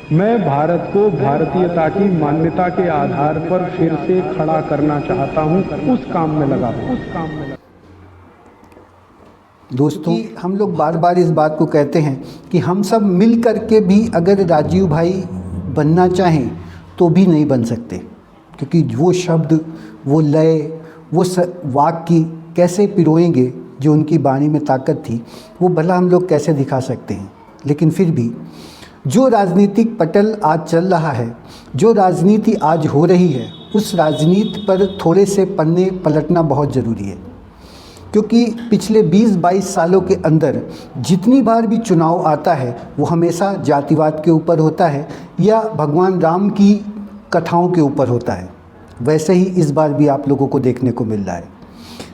मैं भारत को भारतीयता की मान्यता के आधार पर फिर से खड़ा करना चाहता हूं, उस काम में लगा हूं। दोस्तों, हम लोग बार बार इस बात को कहते हैं कि हम सब मिल कर के भी अगर राजीव भाई बनना चाहें तो भी नहीं बन सकते, क्योंकि वो शब्द, वो लय, वो वाक्य कैसे पिरोएंगे, जो उनकी वाणी में ताकत थी, वो भला हम लोग कैसे दिखा सकते हैं। लेकिन फिर भी जो राजनीतिक पटल आज चल रहा है, जो राजनीति आज हो रही है, उस राजनीति पर थोड़े से पन्ने पलटना बहुत ज़रूरी है। क्योंकि पिछले 20-22 सालों के अंदर जितनी बार भी चुनाव आता है वो हमेशा जातिवाद के ऊपर होता है या भगवान राम की कथाओं के ऊपर होता है। वैसे ही इस बार भी आप लोगों को देखने को मिल रहा है।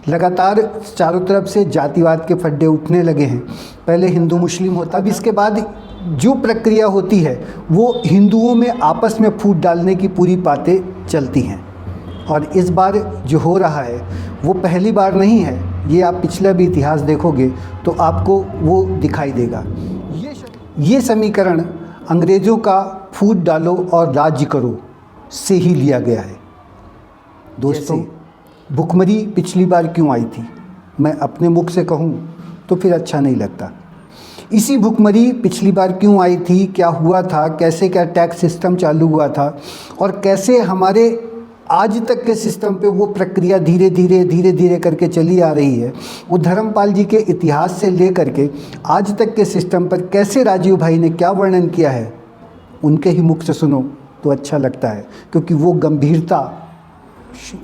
लगातार चारों तरफ से जातिवाद के फड्डे उठने लगे हैं। पहले हिंदू मुस्लिम होता, अब इसके बाद जो प्रक्रिया होती है वो हिंदुओं में आपस में फूट डालने की पूरी बातें चलती हैं। और इस बार जो हो रहा है वो पहली बार नहीं है, ये आप पिछला भी इतिहास देखोगे तो आपको वो दिखाई देगा। ये समीकरण अंग्रेज़ों का फूट डालो और राज्य करो से ही लिया गया है। दोस्तों, भुखमरी पिछली बार क्यों आई थी, मैं अपने मुख से कहूँ तो फिर अच्छा नहीं लगता। इसी भुखमरी पिछली बार क्यों आई थी, क्या हुआ था, कैसे क्या टैक्स सिस्टम चालू हुआ था और कैसे हमारे आज तक के सिस्टम पे वो प्रक्रिया धीरे धीरे करके चली आ रही है। वो धर्मपाल जी के इतिहास से लेकर के आज तक के सिस्टम पर कैसे राजीव भाई ने क्या वर्णन किया है, उनके ही मुख से सुनो तो अच्छा लगता है, क्योंकि वो गंभीरता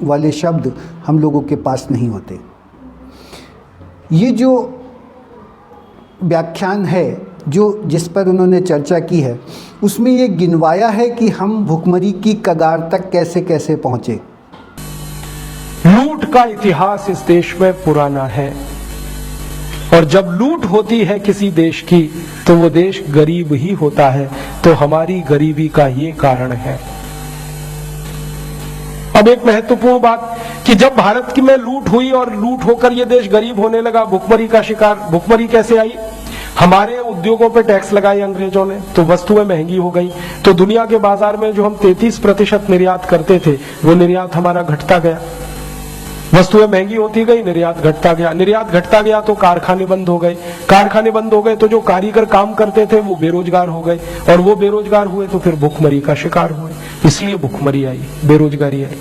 वाले शब्द हम लोगों के पास नहीं होते। ये जो व्याख्यान है जिस पर उन्होंने चर्चा की है, उसमें ये गिनवाया है कि हम भुखमरी की कगार तक कैसे कैसे पहुंचे। लूट का इतिहास इस देश में पुराना है और जब लूट होती है किसी देश की तो वो देश गरीब ही होता है। तो हमारी गरीबी का ये कारण है। अब एक महत्वपूर्ण बात कि जब भारत की में लूट हुई और लूट होकर ये देश गरीब होने लगा, भुखमरी का शिकार, भुखमरी कैसे आई? हमारे उद्योगों पे टैक्स लगाए अंग्रेजों ने तो वस्तुएं महंगी हो गई। तो दुनिया के बाजार में जो हम 33% निर्यात करते थे वो निर्यात हमारा घटता गया। वस्तुएं महंगी होती गई, निर्यात घटता गया। निर्यात घटता गया तो कारखाने बंद हो गए। कारखाने बंद हो गए तो जो कारीगर काम करते थे वो बेरोजगार हो गए और वो बेरोजगार हुए तो फिर भुखमरी का शिकार हुए। इसलिए भुखमरी आई, बेरोजगारी आई।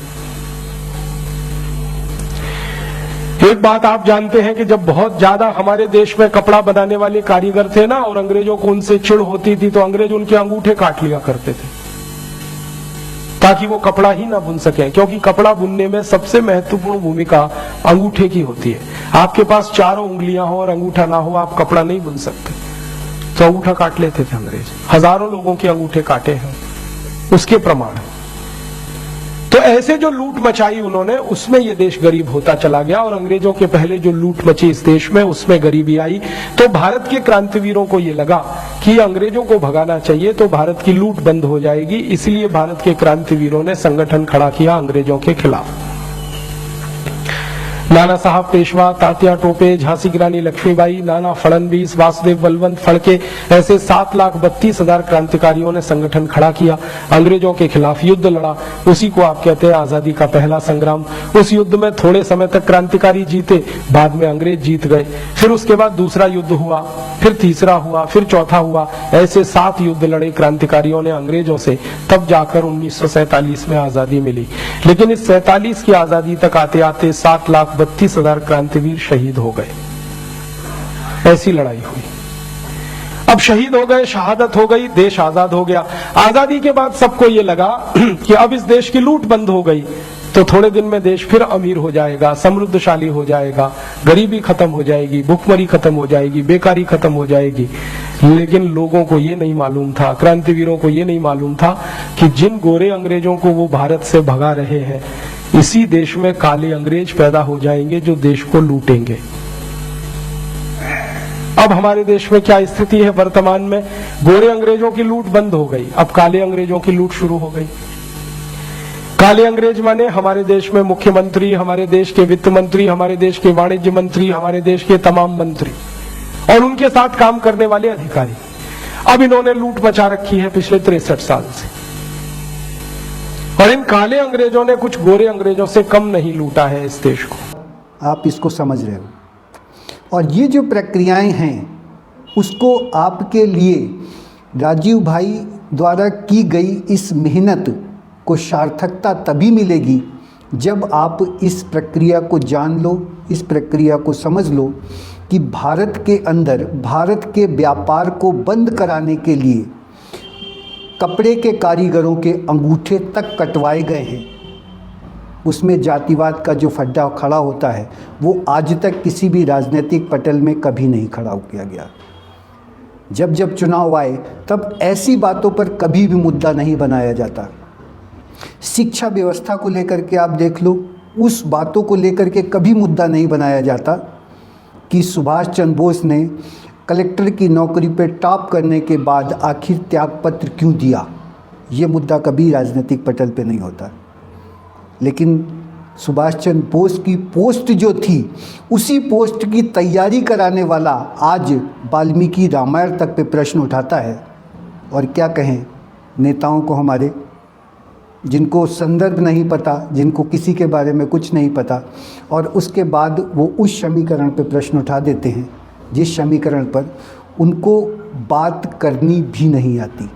एक बात आप जानते हैं कि जब बहुत ज्यादा हमारे देश में कपड़ा बनाने वाले कारीगर थे ना और अंग्रेजों को उनसे चिढ़ होती थी तो अंग्रेज उनके अंगूठे काट लिया करते थे ताकि वो कपड़ा ही ना बुन सके, क्योंकि कपड़ा बुनने में सबसे महत्वपूर्ण भूमिका अंगूठे की होती है। आपके पास चारों उंगलियां हो और अंगूठा ना हो, आप कपड़ा नहीं बुन सकते। तो अंगूठा काट लेते थे अंग्रेज। हजारों लोगों के अंगूठे काटे हैं, उसके प्रमाण। तो ऐसे जो लूट मचाई उन्होंने, उसमें ये देश गरीब होता चला गया और अंग्रेजों के पहले जो लूट मची इस देश में उसमें गरीबी आई। तो भारत के क्रांतिवीरों को ये लगा कि अंग्रेजों को भगाना चाहिए तो भारत की लूट बंद हो जाएगी। इसलिए भारत के क्रांतिवीरों ने संगठन खड़ा किया अंग्रेजों के खिलाफ। नाना साहब पेशवा, तात्या टोपे, झांसी की रानी लक्ष्मीबाई, नाना फडणवीस, वासुदेव बलवंत फड़के, ऐसे 7,32,000 क्रांतिकारियों ने संगठन खड़ा किया, अंग्रेजों के खिलाफ युद्ध लड़ा। उसी को आप कहते हैं आजादी का पहला संग्राम। उस युद्ध में थोड़े समय तक क्रांतिकारी जीते, बाद में अंग्रेज जीत गए। फिर उसके बाद दूसरा युद्ध हुआ, फिर तीसरा हुआ, फिर चौथा हुआ। ऐसे 7 युद्ध लड़े क्रांतिकारियों ने अंग्रेजों से, तब जाकर 1947 में आजादी मिली। लेकिन इस 47 की आजादी तक आते आते 7,32,000 क्रांतिवीर शहीद हो गए। ऐसी लड़ाई हुई। अब शहीद हो गए, शहादत हो गई, देश आजाद हो गया। आजादी के बाद सबको ये लगा कि अब इस देश की लूट बंद हो गई तो थोड़े दिन में देश फिर अमीर हो जाएगा, समृद्धशाली हो जाएगा, गरीबी खत्म हो जाएगी, भुखमरी खत्म हो जाएगी, बेकारी खत्म हो जाएगी। लेकिन लोगों को ये नहीं मालूम था, क्रांतिवीरों को ये नहीं मालूम था कि जिन गोरे अंग्रेजों को वो भारत से भगा रहे हैं, इसी देश में काले अंग्रेज पैदा हो जाएंगे जो देश को लूटेंगे। अब हमारे देश में क्या स्थिति है वर्तमान में? गोरे अंग्रेजों की लूट बंद हो गई, अब काले अंग्रेजों की लूट शुरू हो गई। काले अंग्रेज माने हमारे देश में मुख्यमंत्री, हमारे देश के वित्त मंत्री, हमारे देश के वाणिज्य मंत्री, हमारे देश के तमाम मंत्री और उनके साथ काम करने वाले अधिकारी। अब इन्होंने लूट मचा रखी है पिछले 63 साल से, और इन काले अंग्रेजों ने कुछ गोरे अंग्रेजों से कम नहीं लूटा है इस देश को। आप इसको समझ रहे हो, और ये जो प्रक्रियाएं हैं उसको आपके लिए राजीव भाई द्वारा की गई इस मेहनत को सार्थकता तभी मिलेगी जब आप इस प्रक्रिया को जान लो, इस प्रक्रिया को समझ लो कि भारत के अंदर भारत के व्यापार को बंद कराने के लिए कपड़े के कारीगरों के अंगूठे तक कटवाए गए हैं। उसमें जातिवाद का जो फड्डा खड़ा होता है वो आज तक किसी भी राजनीतिक पटल में कभी नहीं खड़ा किया गया। जब जब चुनाव आए तब ऐसी बातों पर कभी भी मुद्दा नहीं बनाया जाता। शिक्षा व्यवस्था को लेकर के आप देख लो, उस बातों को लेकर के कभी मुद्दा नहीं बनाया जाता कि सुभाष चंद्र बोस ने कलेक्टर की नौकरी पर टॉप करने के बाद आखिर त्यागपत्र क्यों दिया। ये मुद्दा कभी राजनीतिक पटल पे नहीं होता। लेकिन सुभाष चंद्र बोस की पोस्ट जो थी, उसी पोस्ट की तैयारी कराने वाला आज वाल्मीकि रामायण तक पे प्रश्न उठाता है। और क्या कहें नेताओं को हमारे, जिनको संदर्भ नहीं पता, जिनको किसी के बारे में कुछ नहीं पता, और उसके बाद वो उस समीकरण पे प्रश्न उठा देते हैं जिस समीकरण पर उनको बात करनी भी नहीं आती।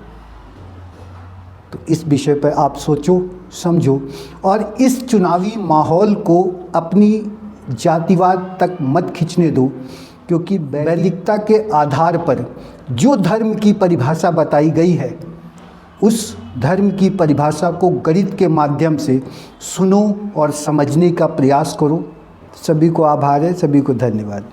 तो इस विषय पर आप सोचो, समझो, और इस चुनावी माहौल को अपनी जातिवाद तक मत खींचने दो, क्योंकि वैदिकता के आधार पर जो धर्म की परिभाषा बताई गई है उस धर्म की परिभाषा को गणित के माध्यम से सुनो और समझने का प्रयास करो। सभी को आभार है, सभी को धन्यवाद।